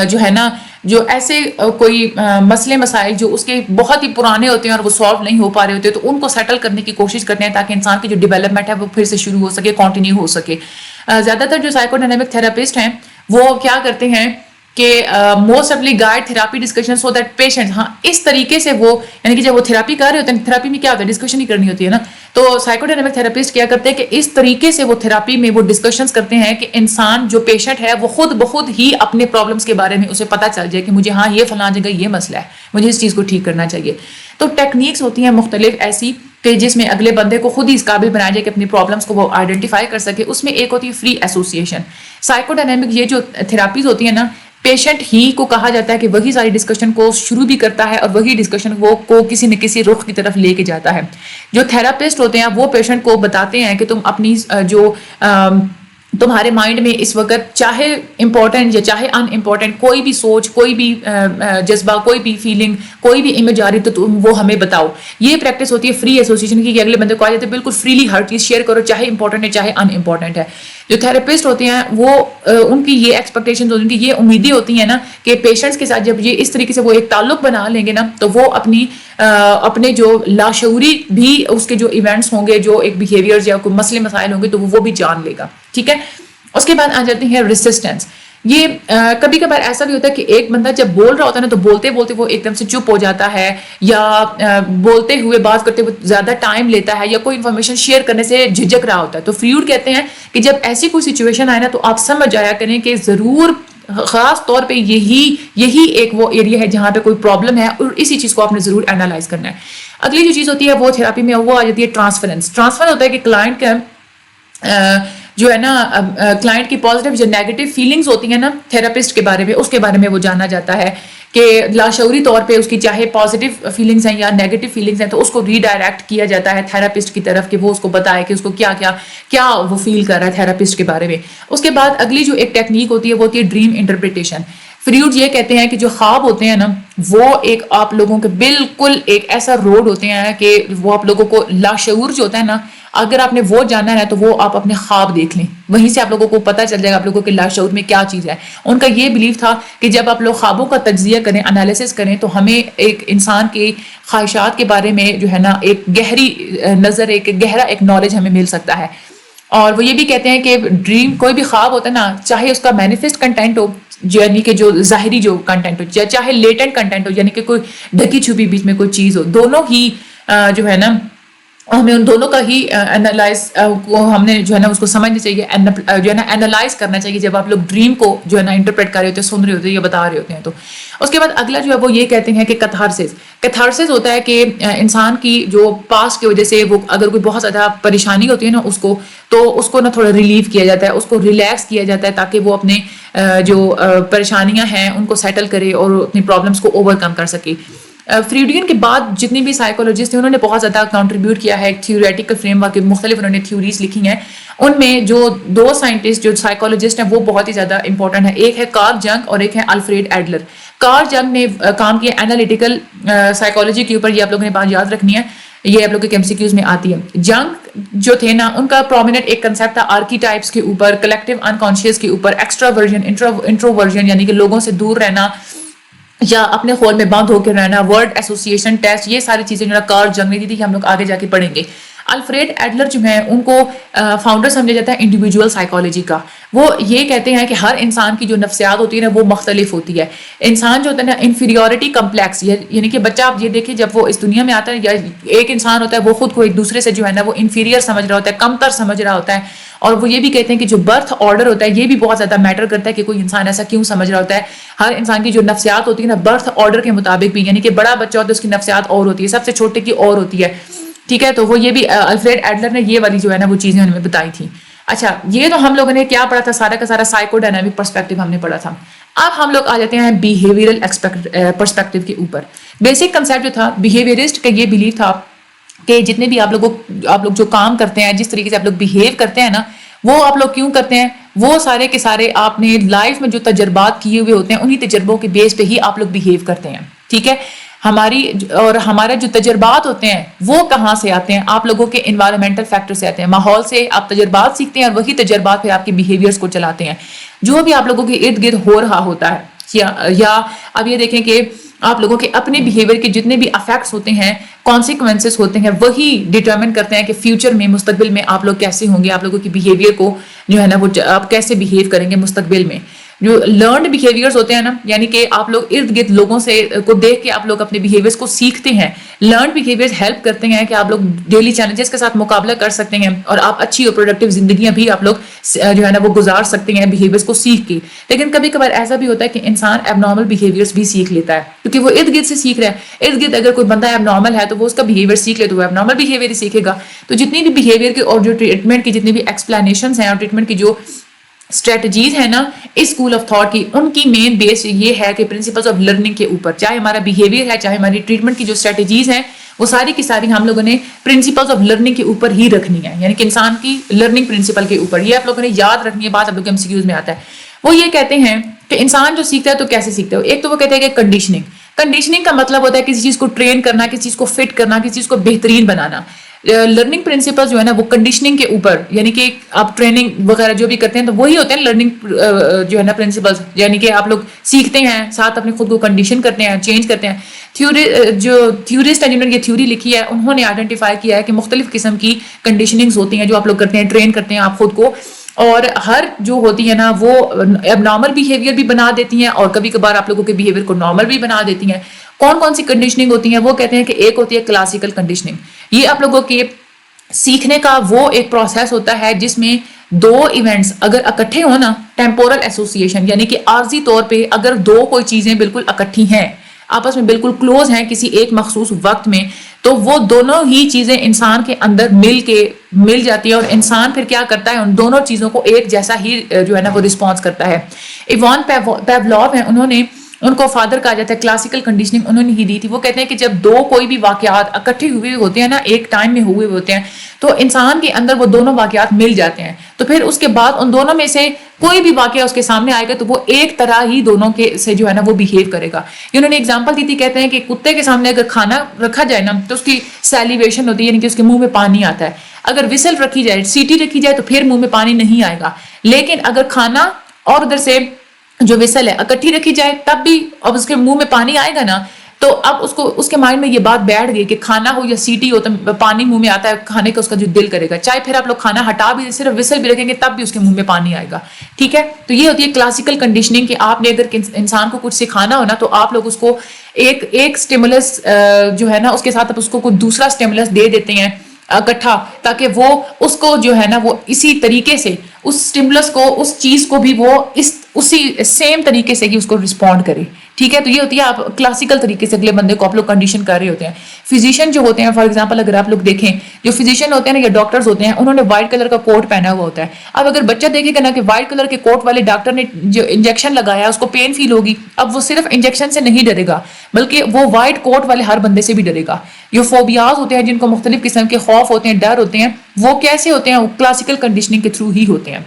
جو ہے نا جو ایسے کوئی مسئلے مسائل جو اس کے بہت ہی پرانے ہوتے ہیں اور وہ سالو نہیں ہو پا رہے ہوتے تو ان کو سیٹل کرنے کی کوشش کرتے ہیں تاکہ انسان کی جو ڈیولپمنٹ ہے وہ پھر سے شروع ہو سکے، کنٹینیو ہو سکے. زیادہ تر جو سائیکو ڈائنامک تھراپسٹ ہیں وہ کیا کرتے ہیں کہ most awfully guide therapy discussion so that patient, ہاں اس طریقے سے وہ یعنی کہ جب وہ تھراپی کر رہے ہوتے ہیں، تھراپی میں کیا ہوتا ہے ڈسکشن ہی کرنی ہوتی ہے نا، تو سائیکو ڈائنامک تھراپسٹ کیا کرتے ہیں کہ اس طریقے سے وہ تھراپی میں وہ ڈسکشنز کرتے ہیں کہ انسان جو پیشنٹ ہے وہ خود بخود ہی اپنے پرابلمس کے بارے میں اسے پتہ چل جائے کہ مجھے ہاں یہ فلاں جگہ یہ مسئلہ ہے، مجھے اس چیز کو ٹھیک کرنا چاہیے. تو ٹیکنیکس ہوتی ہیں مختلف ایسی کہ جس میں اگلے بندے کو خود ہی اس قابل بنایا جائے کہ اپنی پرابلمس کو وہ آئیڈینٹیفائی کر سکے. اس میں ایک ہوتی ہے فری ایسوسیشن. سائیکو ڈائنامک یہ جو تھراپیز ہوتی ہیں نا، پیشنٹ ہی کو کہا جاتا ہے کہ وہی ساری ڈسکشن کو شروع بھی کرتا ہے اور وہی ڈسکشن کو کسی نہ کسی رخ کی طرف لے کے جاتا ہے. جو تھراپسٹ ہوتے ہیں وہ پیشنٹ کو بتاتے ہیں کہ تم اپنی جو تمہارے مائنڈ میں اس وقت چاہے امپورٹنٹ یا چاہے ان امپورٹنٹ کوئی بھی سوچ، کوئی بھی جذبہ، کوئی بھی فیلنگ، کوئی بھی امیج آ رہی تو تم وہ ہمیں بتاؤ. یہ پریکٹس ہوتی ہے فری ایسوسیشن کی کہ اگلے بندے کو آ جاتے ہیں بالکل فریلی ہر چیز شیئر کرو، چاہے امپورٹنٹ ہے چاہے ان امپورٹنٹ ہے. جو تھراپسٹ ہوتے ہیں وہ ان کی یہ ایکسپیکٹیشن، ان کی یہ امیدیں ہوتی ہیں نا کہ پیشنٹس کے ساتھ جب یہ اس طریقے سے وہ ایک تعلق بنا لیں گے نا تو وہ اپنے جو لاشعوری بھی اس کے جو ایونٹس ہوں گے، جو ایک بیہیویئرز یا کوئی مسئلے مسائل ہوں گے تو وہ بھی جان لے گا. ٹھیک ہے، اس کے بعد آ جاتی ہے ریسسٹنس. یہ کبھی کبھار ایسا بھی ہوتا ہے کہ ایک بندہ جب بول رہا ہوتا ہے نا تو بولتے بولتے وہ ایک دم سے چپ ہو جاتا ہے یا بولتے ہوئے بات کرتے ہوئے زیادہ ٹائم لیتا ہے یا کوئی انفارمیشن شیئر کرنے سے جھجک رہا ہوتا ہے. تو فریوڈ کہتے ہیں کہ جب ایسی کوئی سچویشن آئے نا تو آپ سمجھ جایا کریں کہ ضرور خاص طور پہ یہی ایک وہ ایریا ہے جہاں پہ کوئی پرابلم ہے اور اسی چیز کو آپ نے ضرور اینالائز کرنا ہے. اگلی جو چیز ہوتی ہے وہ تھراپی میں وہ آ جاتی ہے ٹرانسفرنس. ٹرانسفر ہوتا ہے کہ کلائنٹ کا جو ہے نا کلائنٹ کی پازیٹیو جو نیگیٹو فیلنگز ہوتی ہیں نا تھراپسٹ کے بارے میں، اس کے بارے میں وہ جاننا جاتا ہے کہ لاشعوری طور پہ اس کی چاہے پازیٹیو فیلنگز ہیں یا نیگیٹو فیلنگز ہیں تو اس کو ری ڈائریکٹ کیا جاتا ہے تھراپسٹ کی طرف کہ وہ اس کو بتائے کہ اس کو کیا وہ فیل کر رہا ہے تھراپسٹ کے بارے میں. اس کے بعد اگلی جو ایک ٹیکنیک ہوتی ہے وہ ہوتی ہے ڈریم انٹرپریٹیشن. فریوڈ یہ کہتے ہیں کہ جو خواب ہوتے ہیں نا وہ ایک آپ لوگوں کے بالکل ایک ایسا روڈ ہوتے ہیں کہ وہ آپ لوگوں کو لاشعور جو ہوتا ہے نا اگر آپ نے وہ جاننا ہے تو وہ آپ اپنے خواب دیکھ لیں, وہیں سے آپ لوگوں کو پتہ چل جائے گا آپ لوگوں کے لاشعور میں کیا چیز ہے. ان کا یہ بلیف تھا کہ جب آپ لوگ خوابوں کا تجزیہ کریں, انالیسس کریں, تو ہمیں ایک انسان کے خواہشات کے بارے میں جو ہے نا ایک گہری نظر, ایک گہرا ایک نالج ہمیں مل سکتا ہے. اور وہ یہ بھی کہتے ہیں کہ ڈریم, کوئی بھی خواب ہوتا ہے نا, چاہے اس کا مینیفیسٹ کنٹینٹ ہو, یعنی کہ جو ظاہری جو کنٹینٹ ہو, چاہے لیٹنٹ کنٹینٹ ہو, یعنی کہ کوئی ڈھکی چھپی بیچ میں کوئی چیز ہو, دونوں ہی جو ہے نا ہمیں ان دونوں کا ہی انالائز ہم نے جو ہے نا اس کو سمجھنا چاہیے, جو ہے نا انالائز کرنا چاہیے جب آپ لوگ ڈریم کو جو ہے نا انٹرپریٹ کر رہے ہوتے ہیں, سن رہے ہوتے ہیں یا بتا رہے ہوتے ہیں. تو اس کے بعد اگلا جو ہے وہ یہ کہتے ہیں کہ کیتھارسس ہوتا ہے کہ انسان کی جو پاسٹ کی وجہ سے وہ اگر کوئی بہت زیادہ پریشانی ہوتی ہے نا اس کو, تو اس کو نا تھوڑا ریلیو کیا جاتا ہے, اس کو ریلیکس کیا جاتا ہے تاکہ وہ اپنے جو پریشانیاں ہیں ان کو سیٹل کرے اور اپنی پرابلمس کو اوور کم کر سکے. فریڈین کے بعد جتنے بھی سائیکولوجسٹ ہیں انہوں نے بہت زیادہ کنٹریبیوٹ کیا ہے, ایک تھیوریٹیکل فریم ورک, مختلف انہوں نے تھیوریز لکھی ہیں. ان میں جو دو سائنٹسٹ جو سائیکولوجسٹ ہیں وہ بہت ہی زیادہ امپورٹنٹ ہے, ایک ہے کارل جنگ اور ایک ہے الفریڈ ایڈلر. کارل جنگ نے کام کیا انالیٹیکل سائیکولوجی کے اوپر, یہ آپ لوگوں نے بات یاد رکھنی ہے, یہ آپ لوگوں کے MCQs میں آتی ہے. جنگ جو تھے نا ان کا پرومیننٹ ایک کنسیپٹ تھا آرکیٹائپس کے اوپر, کلیکٹیو انکانشیس کے اوپر, ایکسٹراورژن, انٹروورژن یعنی کہ لوگوں سے دور رہنا یا اپنے خول میں بند ہو کے رہنا, ورڈ ایسوسیشن ٹیسٹ, یہ ساری چیزیں جو ہے کارل جنگ نے دی تھی کہ ہم لوگ آگے جا کے پڑھیں گے. الفریڈ ایڈلر جو ہیں ان کو فاؤنڈر سمجھا جاتا ہے انڈیویجول سائیکالوجی کا. وہ یہ کہتے ہیں کہ ہر انسان کی جو نفسیات ہوتی ہے نا وہ مختلف ہوتی ہے. انسان جو ہوتا ہے نا انفیریورٹی کمپلیکس, یعنی کہ بچہ آپ یہ دیکھیں جب وہ اس دنیا میں آتا ہے یا ایک انسان ہوتا ہے وہ خود کو ایک دوسرے سے جو ہے نا وہ انفیریئر سمجھ رہا ہوتا ہے, کم تر سمجھ رہا ہوتا ہے. اور وہ یہ بھی کہتے ہیں کہ جو برتھ آرڈر ہوتا ہے یہ بھی بہت زیادہ میٹر کرتا ہے کہ کوئی انسان ایسا کیوں سمجھ رہا ہوتا ہے. ہر انسان کی جو نفسیات ہوتی ہے نا برتھ آرڈر کے مطابق بھی, یعنی کہ بڑا بچہ ہوتا ہے اس کی نفسیات اور ہوتی ہے, سب سے چھوٹے کی اور ہوتی ہے. ٹھیک ہے, تو وہ یہ بھی الفریڈ ایڈلر نے یہ والی جو ہے نا وہ چیزیں ہمیں بتائی تھیں. اچھا, یہ تو ہم لوگوں نے کیا پڑھا تھا, سارا کا سارا سائیکو ڈائنامک پرسپیکٹو ہم نے پڑھا تھا. اب ہم لوگ آ جاتے ہیں بیہیویئرل پرسپیکٹو کے اوپر. بیسک کنسیپٹ جو تھا بیہیویئرسٹ کا یہ بلیف تھا کہ جتنے بھی آپ لوگ جو کام کرتے ہیں, جس طریقے سے آپ لوگ بیہیو کرتے ہیں نا, وہ آپ لوگ کیوں کرتے ہیں, وہ سارے کے سارے آپ نے لائف میں جو تجربات کیے ہوئے ہوتے ہیں انہی تجربوں کے بیس پہ ہی آپ لوگ بیہیو کرتے ہیں. ٹھیک ہے, ہمارے جو تجربات ہوتے ہیں وہ کہاں سے آتے ہیں, آپ لوگوں کے انوائرمنٹل فیکٹر سے آتے ہیں, ماحول سے آپ تجربات سیکھتے ہیں اور وہی تجربات پھر آپ کے بیہیویئرس کو چلاتے ہیں. جو بھی آپ لوگوں کے ارد گرد ہو رہا ہوتا ہے, یا اب یہ دیکھیں کہ آپ لوگوں کے اپنے بیہیویئر کے جتنے بھی افیکٹس ہوتے ہیں, کانسیکوینسز ہوتے ہیں, وہی ڈیٹرمن کرتے ہیں کہ فیوچر میں, مستقبل میں آپ لوگ کیسے ہوں گے, آپ لوگوں کی بیہیویئر کو جو ہے نا وہ آپ کیسے بیہیو کریں گے مستقبل میں. جو لرنڈ بیہیویئرز ہوتے ہیں نا, یعنی کہ آپ لوگ ارد گرد لوگوں سے کو دیکھ کے آپ لوگ اپنے بیہیویئرز کو سیکھتے ہیں. لرنڈ بیہیویئرز ہیلپ کرتے ہیں کہ آپ لوگ ڈیلی چیلنجز کے ساتھ مقابلہ کر سکتے ہیں اور آپ اچھی اور پروڈکٹیو زندگیاں بھی آپ لوگ جو ہے نا وہ گزار سکتے ہیں بیہیویئرز کو سیکھ کے. لیکن کبھی کبھار ایسا بھی ہوتا ہے کہ انسان اب نارمل بیہیویئرز بھی سیکھ لیتا ہے, کیونکہ وہ ارد گرد سے سیکھ رہا ہے. ارد گرد اگر کوئی بندہ اب نارمل ہے تو وہ اس کا بیہیویئر سیکھ لے تو وہ اب نارمل بیہیویئر ہی سیکھے گا. تو جتنی بھی بیہیویئر کی اور جو ٹریٹمنٹ کی جتنی بھی ایکسپلینیشنز ہیں اور ٹریٹمنٹ کی جو اسٹریٹجیز ہے نا اس اسکول آف تھاٹ کی, ان کی مین بیس یہ ہے کہ پرنسپلز آف لرننگ کے اوپر, چاہے ہمارا بیہیویئر ہے چاہے ہماری ٹریٹمنٹ کی جو اسٹریٹجیز ہیں وہ ساری کی ساری ہم لوگوں نے پرنسپلز آف لرننگ کے اوپر ہی رکھنی ہے, یعنی کہ انسان کی لرننگ پرنسپل کے اوپر. یہ آپ لوگوں نے یاد رکھنی ہے بات, آپ لوگ کے MCQs میں آتا ہے. وہ یہ کہتے ہیں کہ انسان جو سیکھتا ہے تو کیسے سیکھتا ہے. ایک تو وہ کہتے ہیں کہ کنڈیشننگ کا مطلب ہوتا ہے کسی چیز کو ٹرین کرنا, کسی چیز کو فٹ کرنا, کسی چیز کو بہترین بنانا. لرننگ پرنسپل جو ہے نا وہ کنڈیشننگ کے اوپر, یعنی کہ آپ ٹریننگ وغیرہ جو بھی کرتے ہیں تو وہی ہوتے ہیں لرننگ جو ہے نا پرنسپلز, یعنی کہ آپ لوگ سیکھتے ہیں ساتھ اپنے خود کو کنڈیشن کرتے ہیں, چینج کرتے ہیں. جو تھیورسٹ ہیں جنہوں نے یہ تھیوری لکھی ہے انہوں نے آئیڈینٹیفائی کیا ہے کہ مختلف قسم کی کنڈیشننگز ہوتی ہیں جو آپ لوگ کرتے ہیں, ٹرین کرتے ہیں آپ خود کو, اور ہر جو ہوتی ہے نا وہ اب نارمل بیہیویئر بھی بنا دیتی ہیں اور کبھی کبھار آپ لوگوں کے بیہیویئر کو نارمل بھی بنا دیتی ہیں. کون سی کنڈیشننگ ہوتی ہیں, وہ کہتے ہیں کہ ایک ہوتی ہے کلاسیکل کنڈیشننگ. یہ آپ لوگوں کے سیکھنے کا وہ ایک پروسیس ہوتا ہے جس میں دو ایونٹس اگر اکٹھے ہو نا, ٹیمپورل ایسوسیشن, یعنی کہ عارضی طور پہ اگر دو کوئی چیزیں بالکل اکٹھی ہیں, آپس میں بالکل کلوز ہیں کسی ایک مخصوص وقت میں, تو وہ دونوں ہی چیزیں انسان کے اندر مل جاتی ہے اور انسان پھر کیا کرتا ہے, ان دونوں چیزوں کو ایک جیسا ہی جو ہے نا وہ رسپانس کرتا ہے. ایوان پیولاو ہیں, ان کو فادر کہا جاتا ہے کلاسیکل کنڈیشننگ انہوں نے ہی دی تھی. وہ کہتے ہیں کہ جب دو کوئی بھی واقعات اکٹھے ہوئے ہوتے ہیں نا, ایک ٹائم میں ہوئے ہوتے ہیں, تو انسان کے اندر وہ دونوں واقعات مل جاتے ہیں, تو پھر اس کے بعد ان دونوں میں سے کوئی بھی واقعہ اس کے سامنے آئے گا تو وہ ایک طرح ہی دونوں کے سے جو ہے نا وہ بہیو کرے گا. انہوں نے ایگزامپل دی تھی, کہتے ہیں کہ کتے کے سامنے اگر کھانا رکھا جائے نا تو اس کی سیلیویشن ہوتی ہے, یعنی کہ اس کے منہ میں پانی آتا ہے. اگر وسل رکھی جائے, سیٹی رکھی جائے تو پھر منہ میں پانی نہیں آئے گا. لیکن اگر کھانا اور ادھر سے جو وسل ہے اکٹھی رکھی جائے تب بھی اب اس کے منہ میں پانی آئے گا نا, تو اب اس کے مائنڈ میں یہ بات بیٹھ گئی کہ کھانا ہو یا سیٹی ہو تو پانی منہ میں آتا ہے, کھانے کا اس کا جو دل کرے گا, چاہے پھر آپ لوگ کھانا ہٹا بھی صرف وسل بھی رکھیں گے تب بھی اس کے منہ میں پانی آئے گا. ٹھیک ہے, تو یہ ہوتی ہے کلاسیکل کنڈیشننگ کہ آپ نے اگر انسان کو کچھ سکھانا ہو نا تو آپ لوگ اس کو ایک سٹیمولس جو ہے نا اس کے ساتھ اس کو کوئی دوسرا سٹیمولس دے دیتے ہیں اکٹھا, تاکہ وہ اس کو جو ہے نا وہ اسی طریقے سے اس سٹیمولس کو, اس چیز کو بھی وہ اسی سیم طریقے سے ہی اس کو رسپونڈ کرے. ٹھیک ہے, تو یہ ہوتی ہے آپ کلاسیکل طریقے سے اگلے بندے کو آپ لوگ کنڈیشن کر رہے ہوتے ہیں. فزیشین جو ہوتے ہیں فار ایگزامپل اگر آپ لوگ دیکھیں, جو فزیشین ہوتے ہیں نا یا ڈاکٹرز ہوتے ہیں, انہوں نے وائٹ کلر کا کوٹ پہنا ہوا ہوتا ہے. اب اگر بچہ دیکھے گا نا کہ وائٹ کلر کے کوٹ والے ڈاکٹر نے جو انجیکشن لگایا اس کو پین فیل ہوگی, اب وہ صرف انجیکشن سے نہیں ڈرے گا بلکہ وہ وائٹ کوٹ والے ہر بندے سے بھی ڈرے گا. جو فوبیاز ہوتے ہیں, جن کو مختلف قسم کے خوف ہوتے ہیں, ڈر ہوتے ہیں, وہ کیسے ہوتے ہیں, وہ کلاسیکل کنڈیشننگ کے تھرو ہی ہوتے ہیں.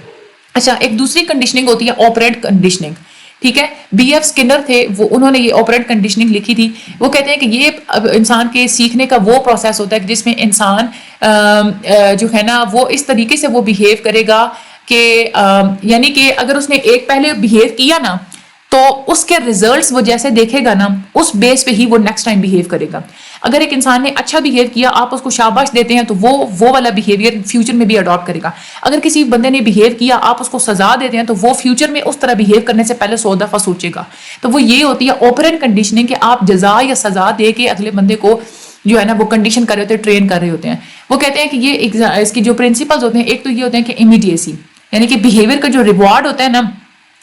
اچھا, ایک دوسری کنڈیشننگ ہوتی ہے آپریٹ کنڈیشننگ. ٹھیک ہے, بی ایف اسکنر تھے, وہ انہوں نے یہ آپریٹ کنڈیشننگ لکھی تھی. وہ کہتے ہیں کہ یہ انسان کے سیکھنے کا وہ پروسیس ہوتا ہے جس میں انسان جو ہے نا وہ اس طریقے سے وہ بہیو کرے گا کہ یعنی کہ اگر اس نے ایک پہلے بہیو کیا نا تو اس کے ریزلٹس وہ جیسے دیکھے گا نا اس بیس پہ ہی وہ نیکسٹ ٹائم بہیو کرے گا. اگر ایک انسان نے اچھا بہیو کیا, آپ اس کو شاباش دیتے ہیں تو وہ والا بہیویئر فیوچر میں بھی اڈاپٹ کرے گا. اگر کسی بندے نے بہیو کیا, آپ اس کو سزا دیتے ہیں تو وہ فیوچر میں اس طرح بہیو کرنے سے پہلے 100 دفعہ سوچے گا. تو وہ یہ ہوتی ہے آپریٹ کنڈیشننگ کہ آپ جزا یا سزا دے کے اگلے بندے کو جو ہے نا وہ کنڈیشن کر رہے ہوتے ہیں, ٹرین کر رہے ہوتے ہیں. وہ کہتے ہیں کہ یہ اس کی جو پرنسپلز ہوتے ہیں, ایک تو یہ ہوتے ہیں کہ امیڈیسی, یعنی کہ بہیویئر کا جو ریوارڈ ہوتا ہے نا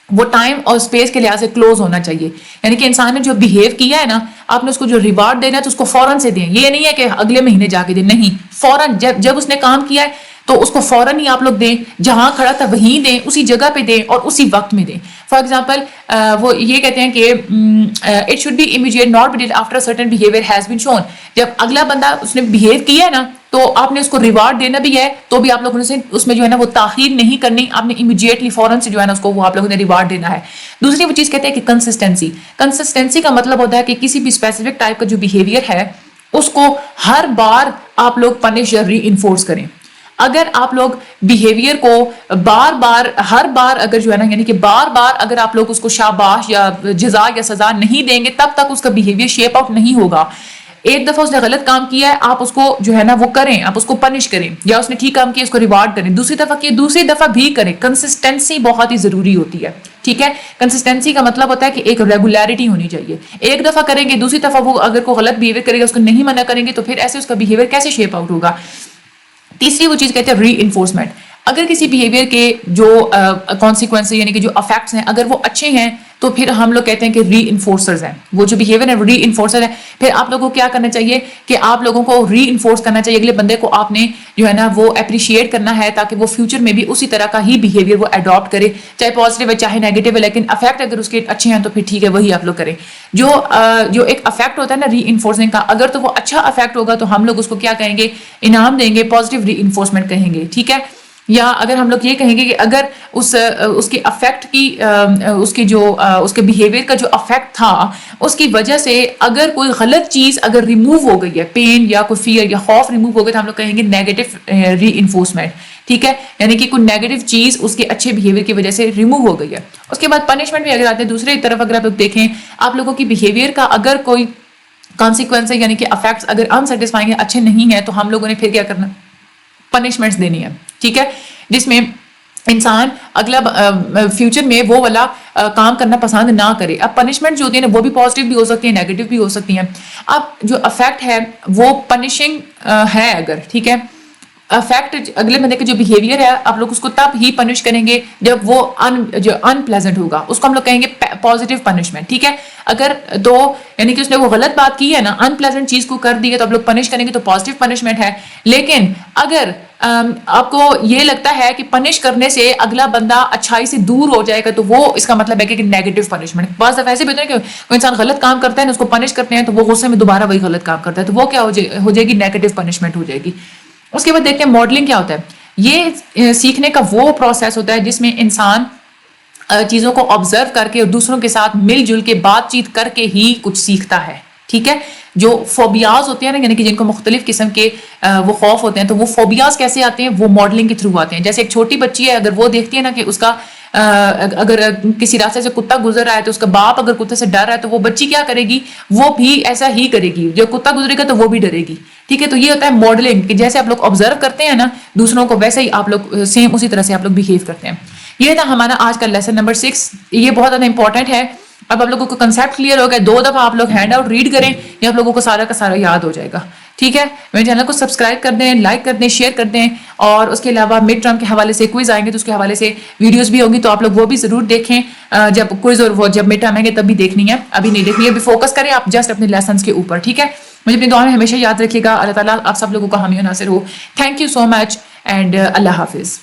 وہ ٹائم اور اسپیس کے لحاظ سے کلوز ہونا چاہیے. یعنی کہ انسان نے جو بہیو کیا ہے نا, آپ نے اس کو جو ریوارڈ دینا ہے تو اس کو فوراً سے دیں. یہ نہیں ہے کہ اگلے مہینے جا کے دیں, نہیں, فوراً جب اس نے کام کیا ہے تو اس کو فوراً ہی آپ لوگ دیں, جہاں کھڑا تھا وہیں دیں, اسی جگہ پہ دیں اور اسی وقت میں دیں. فار ایگزامپل وہ یہ کہتے ہیں کہ it should be immediate not be after certain behaviour has been shown. جب اگلا بندہ اس نے بہیو کیا ہے نا تو آپ نے اس کو ریوارڈ دینا بھی ہے تو بھی آپ لوگوں نے اس میں جو ہے نا وہ تاخیر نہیں کرنی, آپ نے امیڈیٹلی فوراً سے جو ہے نا اس کو وہ آپ لوگوں نے ریوارڈ دینا ہے. دوسری وہ چیز کہتے ہیں کہ کنسسٹنسی کا مطلب ہوتا ہے کہ کسی بھی اسپیسیفک ٹائپ کا جو بہیویئر ہے اس کو ہر بار آپ لوگ پنش یا ری انفورس کریں. اگر آپ لوگ بہیویئر کو بار بار ہر بار اگر جو ہے نا یعنی کہ بار بار اگر آپ لوگ اس کو شاباش یا جزا یا سزا نہیں دیں گے تب تک اس کا بہیویئر شیپ آؤٹ نہیں ہوگا. ایک دفعہ اس نے غلط کام کیا ہے, آپ اس کو جو ہے نا وہ کریں, آپ اس کو پنش کریں, یا اس نے ٹھیک کام کیا اس کو ریوارڈ کریں, دوسری دفعہ کیا دوسری دفعہ بھی کریں. کنسسٹنسی بہت ہی ضروری ہوتی ہے. ٹھیک ہے, کنسسٹنسی کا مطلب ہوتا ہے کہ ایک ریگولیرٹی ہونی چاہیے. ایک دفعہ کریں گے, دوسری دفعہ وہ اگر کوئی غلط بہیویئر کرے گا اس کو نہیں منع کریں گے تو پھر ایسے اس کا بہیویئر کیسے شیپ آؤٹ ہوگا. تیسری وہ چیز کہتے ہیں ری انفورسمنٹ. اگر کسی بہیویئر کے جو کانسیکوینس یعنی کہ جو افیکٹس ہیں اگر وہ اچھے ہیں تو پھر ہم لوگ کہتے ہیں کہ ری انفورسرز ہیں. وہ جو بہیویئر ہے ری انفورسر ہے. پھر آپ لوگوں کو کیا کرنا چاہیے کہ آپ لوگوں کو ری انفورس کرنا چاہیے, اگلے بندے کو آپ نے جو ہے نا وہ اپریشیٹ کرنا ہے تاکہ وہ فیوچر میں بھی اسی طرح کا ہی بہیویئر وہ اڈاپٹ کرے, چاہے پازیٹیو ہے چاہے نیگیٹو ہے, لیکن افیکٹ اگر اس کے اچھے ہیں تو پھر ٹھیک ہے وہی آپ لوگ کریں. جو ایک افیکٹ ہوتا ہے نا ری انفورسنگ کا, اگر تو وہ اچھا افیکٹ ہوگا تو ہم لوگ اس کو کیا کہیں گے, انعام دیں گے, پازیٹیو ری انفورسمنٹ کہیں گے. ٹھیک ہے, یا اگر ہم لوگ یہ کہیں گے کہ اگر اس کے افیکٹ کی اس کے بہیویئر کا جو افیکٹ تھا اس کی وجہ سے اگر کوئی غلط چیز اگر ریموو ہو گئی ہے, پین یا کوئی فیئر یا خوف ریموو ہو گئی تو ہم لوگ کہیں گے نیگیٹو ری انفورسمنٹ. ٹھیک ہے, یعنی کہ کوئی نیگیٹو چیز اس کے اچھے بہیویئر کی وجہ سے ریموو ہو گئی ہے. اس کے بعد پنشمنٹ بھی اگر آتے ہیں دوسری طرف, اگر آپ لوگ دیکھیں آپ لوگوں کی بہیویئر کا اگر کوئی کانسیکوینس ہے یعنی کہ افیکٹس اگر انسیٹسفائنگ ہے, اچھے نہیں ہیں, تو ہم لوگوں نے پھر کیا کرنا, پنشمنٹس دینی ہے. ٹھیک ہے, جس میں انسان اگلا فیوچر میں وہ والا کام کرنا پسند نہ کرے. اب پنشمنٹ جو ہوتی ہے نا وہ بھی پازیٹیو بھی ہو سکتی ہیں, نیگیٹو بھی ہو سکتی ہیں. اب جو افیکٹ ہے وہ پنشنگ ہے اگر, ٹھیک ہے, افیکٹ اگلے بندے کا جو بہیویئر ہے آپ لوگ اس کو تب ہی پنش کریں گے جب وہ جو ان پلیزنٹ ہوگا, اس کو ہم لوگ کہیں گے پازیٹیو پنشمنٹ. ٹھیک ہے, اگر تو یعنی کہ اس نے وہ غلط بات کی ہے نا, ان پلیزنٹ چیز کو کر دی ہے تو آپ لوگ پنش کریں گے تو پازیٹیو پنشمنٹ ہے. لیکن اگر آپ کو یہ لگتا ہے کہ پنش کرنے سے اگلا بندہ اچھائی سے دور ہو جائے گا تو وہ اس کا مطلب ہے کہ نیگیٹو پنشمنٹ. بعض دفعہ ایسے بھی ہوتا ہے کہ کوئی انسان غلط کام کرتا ہے نا, اس کو پنش کرتے ہیں تو وہ غصے میں دوبارہ وہی غلط کام کرتا ہے, تو وہ کیا ہو جائے گی, نیگیٹو پنشمنٹ ہو جائے گی. اس کے بعد دیکھتے ہیں ماڈلنگ کیا ہوتا ہے. یہ سیکھنے کا وہ پروسیس ہوتا ہے جس میں انسان چیزوں کو آبزرو کر کے اور دوسروں کے ساتھ مل جل کے بات چیت کر کے ہی کچھ سیکھتا ہے. ٹھیک ہے. جو فوبیاز ہوتے ہیں نا, یعنی کہ جن کو مختلف قسم کے وہ خوف ہوتے ہیں, تو وہ فوبیاز کیسے آتے ہیں, وہ ماڈلنگ کے تھرو آتے ہیں. جیسے ایک چھوٹی بچی ہے, اگر وہ دیکھتی ہے نا کہ اس کا اگر کسی راستے سے کتا گزر رہا ہے تو اس کا باپ اگر کتے سے ڈر رہا ہے تو وہ بچی کیا کرے گی, وہ بھی ایسا ہی کرے گی. جو کتا گزرے گا تو وہ بھی ڈرے گی. ٹھیک ہے. تو یہ ہوتا ہے ماڈلنگ, کہ جیسے آپ لوگ آبزرو کرتے ہیں نا دوسروں کو, ویسے ہی آپ لوگ سیم اسی طرح سے آپ لوگ بہیو کرتے ہیں. یہ تھا ہمارا آج کا لیسن نمبر 6. یہ بہت زیادہ امپورٹنٹ ہے. اب آپ لوگوں کو کنسیپٹ کلیئر ہو گیا, 2 دفعہ آپ لوگ ہینڈ آؤٹ ریڈ کریں, یہ آپ لوگوں کو سارا کا سارا یاد ہو جائے گا. ٹھیک ہے. میرے چینل کو سبسکرائب کر دیں, لائک کر دیں, شیئر کر دیں, اور اس کے علاوہ مڈ ٹرم کے حوالے سے کوئز آئیں گے تو اس کے حوالے سے ویڈیوز بھی ہوں گی, تو آپ لوگ وہ بھی ضرور دیکھیں. جب کوئز اور وہ جب مڈ ٹرم آئیں گے تب بھی دیکھنی ہے, ابھی نہیں دیکھنی ہے. ابھی فوکس کریں آپ جسٹ اپنے لیسنس کے اوپر. ٹھیک ہے. مجھے اپنی دعا میں ہمیشہ یاد رکھیے گا. اللہ تعالیٰ آپ سب لوگوں کا حامی و ناصر ہو. Thank you so much and اللہ حافظ.